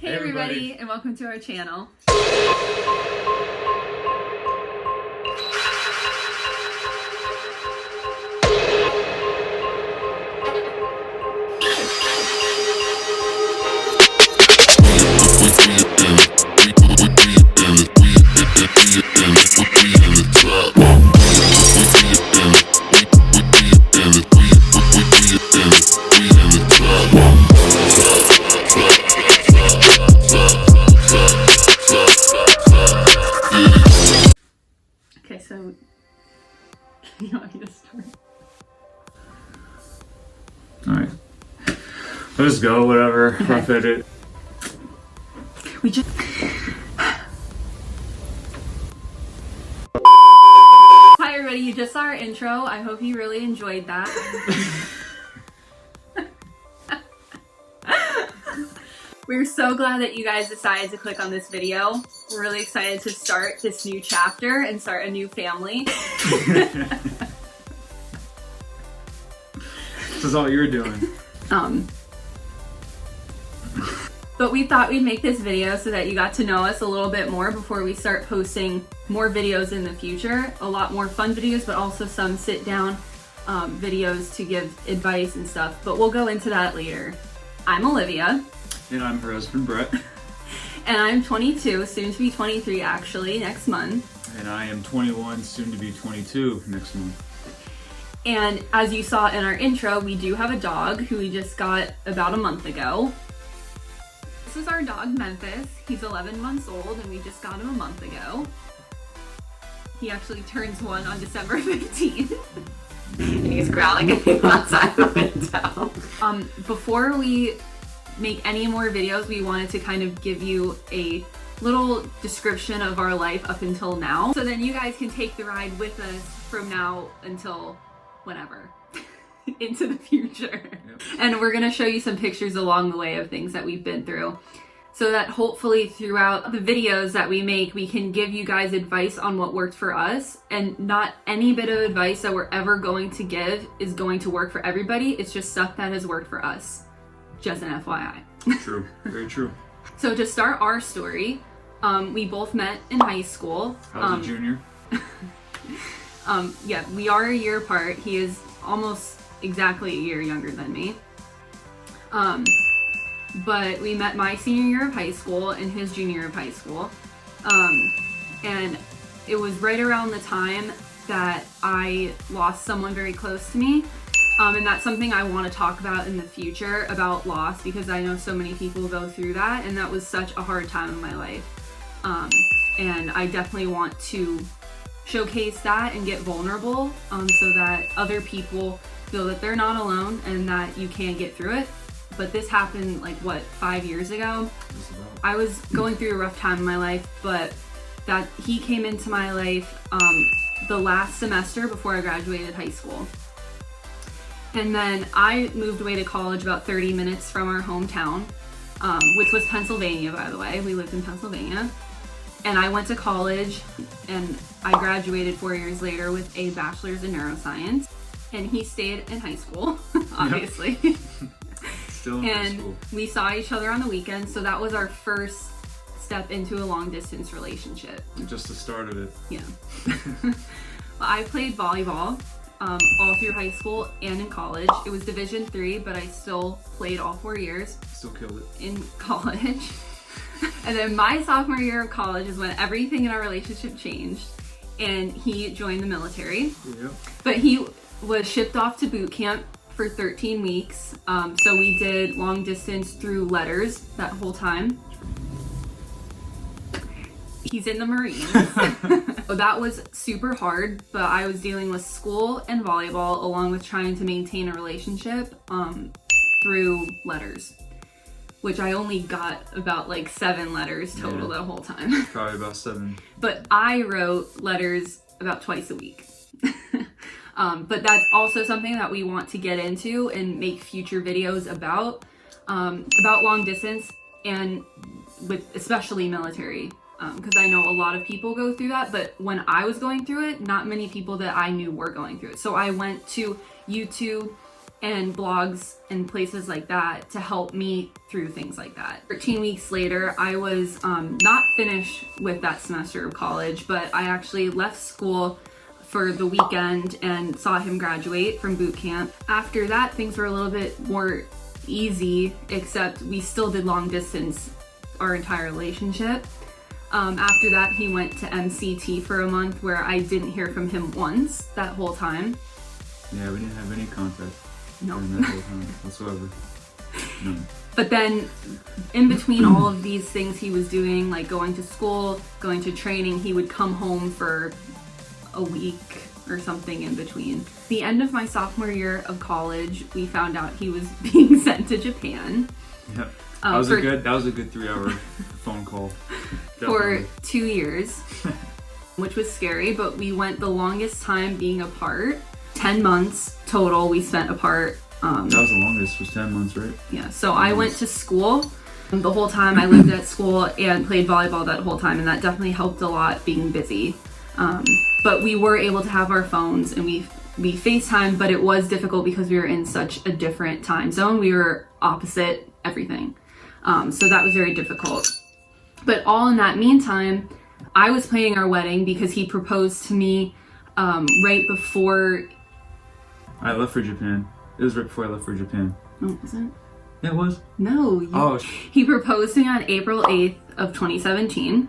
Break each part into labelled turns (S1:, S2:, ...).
S1: Hey everybody, and welcome to our channel. Okay, so you want me to start?
S2: Alright. Let's go, whatever.
S1: Okay.
S2: Rough edit.
S1: We just... Hi everybody, you just saw our intro. I hope you really enjoyed that. We're so glad that you guys decided to click on this video. We're really excited to start this new chapter and start a new family.
S2: This is all you're doing.
S1: But we thought we'd make this video so that you got to know us a little bit more before we start posting more videos in the future. A lot more fun videos, but also some sit down videos to give advice and stuff. But we'll go into that later. I'm Olivia.
S2: And I'm her husband, Brett.
S1: And I'm 22, soon to be 23 actually, next month.
S2: And I am 21, soon to be 22 next month.
S1: And as you saw in our intro, we do have a dog who we just got about a month ago. This is our dog, Memphis. He's 11 months old and we just got him a month ago. He actually turns 1 on December 15th. And he's growling at me outside the window. Before we make any more videos, we wanted to kind of give you a little description of our life up until now. So then you guys can take the ride with us from now until whenever. Into the future. Yep. And we're gonna show you some pictures along the way of things that we've been through. So that hopefully throughout the videos that we make, we can give you guys advice on what worked for us. And not any bit of advice that we're ever going to give is going to work for everybody. It's just stuff that has worked for us. Just an FYI.
S2: True, very true.
S1: So to start our story, we both met in high school.
S2: I was a junior.
S1: Yeah, we are a year apart. He is almost exactly a year younger than me. But we met my senior year of high school and his junior year of high school. And it was right around the time that I lost someone very close to me. And that's something I want to talk about in the future, about loss, because I know so many people go through that, and that was such a hard time in my life. And I definitely want to showcase that and get vulnerable so that other people feel that they're not alone and that you can get through it. But this happened like, what, 5 years ago? I was going through a rough time in my life, but that he came into my life the last semester before I graduated high school. And then I moved away to college about 30 minutes from our hometown, which was Pennsylvania, by the way. We lived in Pennsylvania. And I went to college and I graduated 4 years later with a bachelor's in neuroscience. And he stayed in high school, obviously.
S2: Yep. Still in high school.
S1: And we saw each other on the weekends, so that was our first step into a long distance relationship.
S2: Just the start of it.
S1: Yeah. I played volleyball all through high school and in college. It was Division III, but I still played all 4 years.
S2: Still killed it.
S1: In college. And then my sophomore year of college is when everything in our relationship changed, and he joined the military.
S2: Yep.
S1: But he was shipped off to boot camp for 13 weeks. So we did long distance through letters that whole time. He's in the Marines. So that was super hard, but I was dealing with school and volleyball along with trying to maintain a relationship through letters, which I only got about like 7 letters total the whole time.
S2: Probably about 7.
S1: But I wrote letters about twice a week. But that's also something that we want to get into and make future videos about long distance and with especially military. Because I know a lot of people go through that, but when I was going through it, not many people that I knew were going through it. So I went to YouTube and blogs and places like that to help me through things like that. 13 weeks later, I was not finished with that semester of college, but I actually left school for the weekend and saw him graduate from boot camp. After that, things were a little bit more easy, except we still did long distance our entire relationship. After that, he went to MCT for a month where I didn't hear from him once that whole time.
S2: Yeah, we didn't have any contact
S1: No.
S2: during that whole time whatsoever. No.
S1: But then in between all of these things he was doing, like going to school, going to training, he would come home for a week or something in between. The end of my sophomore year of college, we found out he was being sent to Japan.
S2: Yep. That was a good 3-hour phone call.
S1: For
S2: Definitely.
S1: 2 years, which was scary, but we went the longest time being apart. 10 months total we spent apart.
S2: That was the longest, was 10 months, right?
S1: Yeah, so I went to school the whole time. I lived at school and played volleyball that whole time, and that definitely helped a lot being busy. But we were able to have our phones and we FaceTimed, but it was difficult because we were in such a different time zone. We were opposite everything. So that was very difficult. But all in that meantime, I was planning our wedding because he proposed to me right before.
S2: I left for Japan. It was right before I left for Japan.
S1: No, it wasn't.
S2: Yeah, it was?
S1: No. He proposed to me on April 8th of 2017.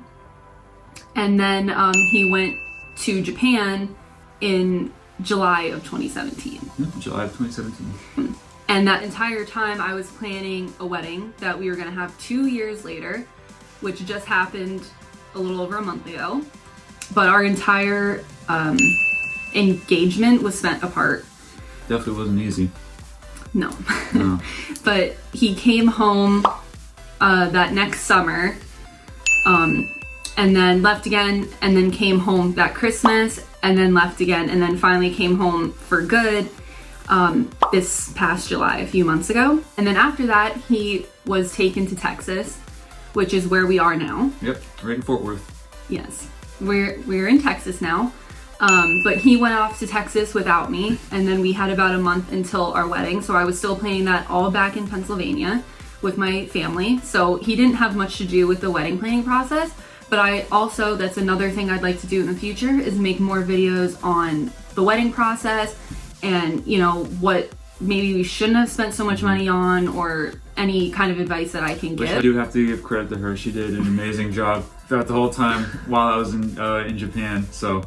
S1: And then he went to Japan in July of 2017.
S2: July of 2017.
S1: And that entire time I was planning a wedding that we were going to have 2 years later, which just happened a little over a month ago. But our entire engagement was spent apart.
S2: Definitely wasn't easy.
S1: No.
S2: No.
S1: But he came home that next summer and then left again, and then came home that Christmas and then left again, and then finally came home for good this past July, a few months ago. And then after that, he was taken to Texas, which is where we are now.
S2: Yep, right in Fort Worth.
S1: Yes, we're in Texas now. But he went off to Texas without me, and then we had about a month until our wedding, so I was still planning that all back in Pennsylvania with my family. So he didn't have much to do with the wedding planning process, but I also, that's another thing I'd like to do in the future, is make more videos on the wedding process and, you know, what maybe we shouldn't have spent so much money on, or any kind of advice that I can
S2: Which
S1: give.
S2: I do have to give credit to her. She did an amazing job throughout the whole time while I was in Japan. So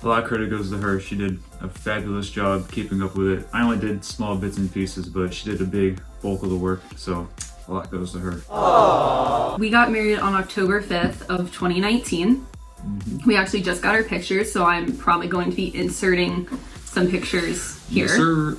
S2: a lot of credit goes to her. She did a fabulous job keeping up with it. I only did small bits and pieces, but she did a big bulk of the work. So a lot goes to her.
S1: Aww. We got married on October 5th of 2019. We actually just got our pictures, so I'm probably going to be inserting some pictures here.
S2: Yes, sir.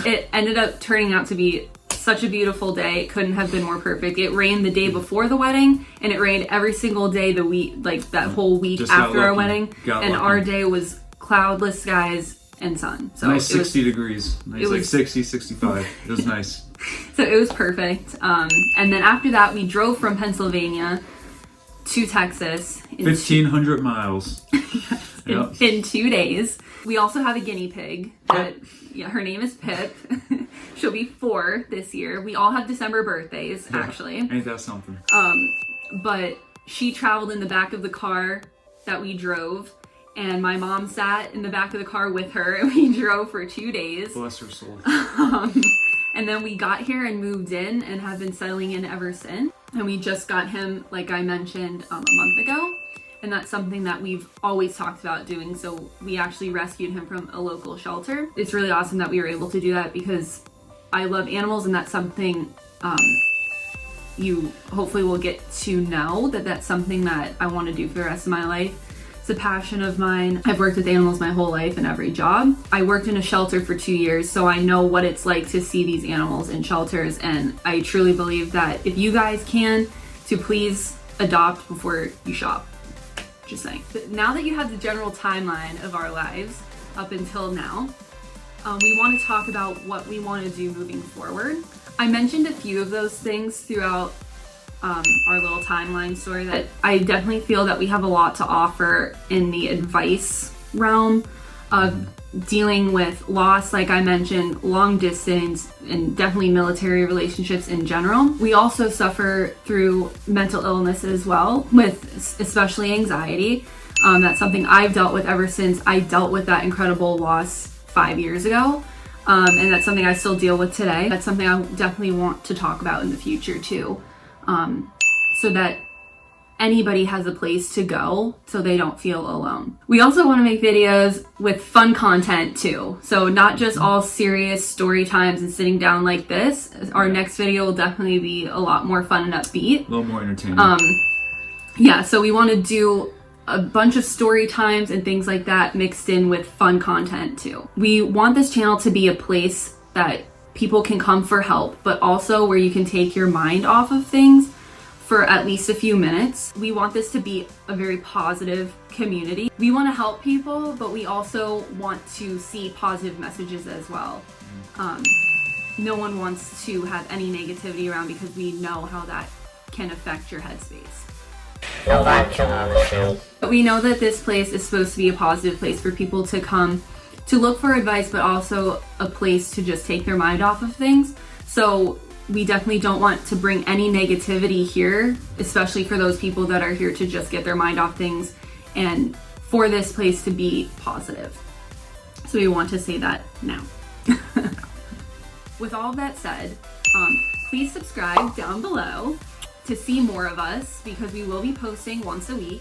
S1: It ended up turning out to be such a beautiful day. It couldn't have been more perfect. It rained the day before the wedding, and it rained every single day the week, like that whole week
S2: Just got
S1: after our
S2: lucky.
S1: wedding.
S2: Got
S1: And
S2: lucky.
S1: our day was cloudless skies and sun. So
S2: Nice
S1: it was
S2: 60 degrees. Nice,
S1: it
S2: like
S1: was-
S2: 60, 65. It was nice.
S1: So it was perfect. And then after that, we drove from Pennsylvania to Texas in
S2: 1,500 miles. Yep.
S1: in 2 days. We also have a guinea pig. Yeah, her name is Pip. She'll be 4 this year. We all have December birthdays,
S2: Yeah.
S1: actually.
S2: Ain't that something?
S1: But she traveled in the back of the car that we drove, and my mom sat in the back of the car with her, and we drove for 2 days.
S2: Bless her soul.
S1: And then we got here and moved in and have been settling in ever since. And we just got him, like I mentioned, a month ago. And that's something that we've always talked about doing. So we actually rescued him from a local shelter. It's really awesome that we were able to do that because I love animals, and that's something you hopefully will get to know, that that's something that I want to do for the rest of my life. It's a passion of mine. I've worked with animals my whole life in every job. I worked in a shelter for 2 years, so I know what it's like to see these animals in shelters, and I truly believe that if you guys can, to please adopt before you shop. Just saying. But now that you have the general timeline of our lives up until now, we want to talk about what we want to do moving forward. I mentioned a few of those things throughout our little timeline story, that I definitely feel that we have a lot to offer in the advice realm. dealing with loss, like I mentioned, long distance, and definitely military relationships in general. We also suffer through mental illness as well, with especially anxiety. That's something I've dealt with ever since I dealt with that incredible loss 5 years ago. And that's something I still deal with today. That's something I definitely want to talk about in the future too. So that anybody has a place to go so they don't feel alone. We also want to make videos with fun content too. So not just all serious story times and sitting down like this. Our next video will definitely be a lot more fun and upbeat.
S2: A little more entertaining.
S1: Yeah, so we want to do a bunch of story times and things like that mixed in with fun content too. We want this channel to be a place that people can come for help, but also where you can take your mind off of things for at least a few minutes. We want this to be a very positive community. We want to help people, but we also want to see positive messages as well. No one wants to have any negativity around because we know how that can affect your headspace. But we know that this place is supposed to be a positive place for people to come to look for advice, but also a place to just take their mind off of things. So we definitely don't want to bring any negativity here, especially for those people that are here to just get their mind off things and for this place to be positive. So we want to say that now. With all of that said, please subscribe down below to see more of us, because we will be posting once a week,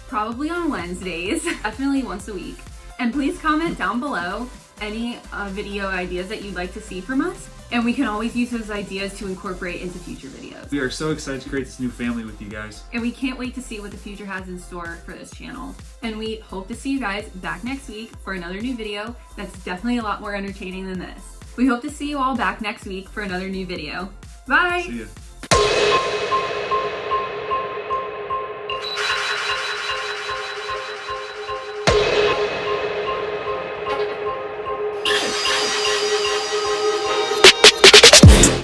S1: probably on Wednesdays, definitely once a week. And please comment down below any video ideas that you'd like to see from us, and we can always use those ideas to incorporate into future videos.
S2: We are so excited to create this new family with you guys.
S1: And we can't wait to see what the future has in store for this channel. And we hope to see you guys back next week for another new video that's definitely a lot more entertaining than this. We hope to see you all back next week for another new video. Bye!
S2: See ya.